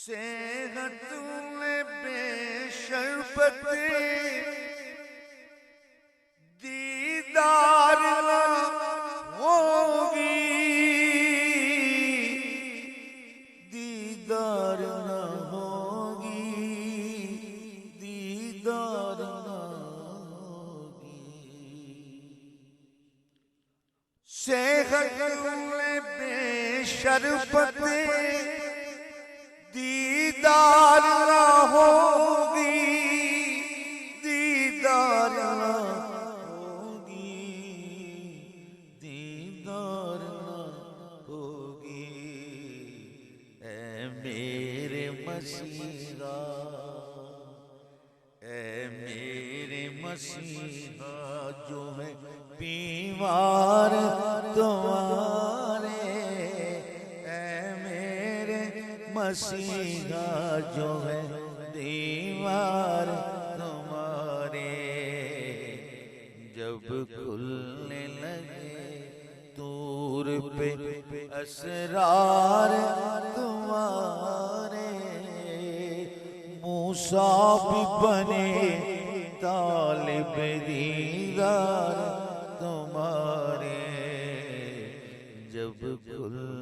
صحت میں بے شربت دیدار نہ ہوگی، دیدار نہ ہوگی، دیدار نہ ہوگی۔ صحت میں بے شربت دیدار نہ ہوگی، دیدار نہ ہوگی، دیدار نہ ہوگی۔ اے میرے مسیحا، اے میرے مسیحا جو ہے بیمار تمہارے، اے میرے مسیحا جو ہے بیمار تمہارے، جب کھلنے لگے طور پہ اسرار تمہارے، موسیٰ بھی بنے طالب دیدار تمہارے، جب کھلنے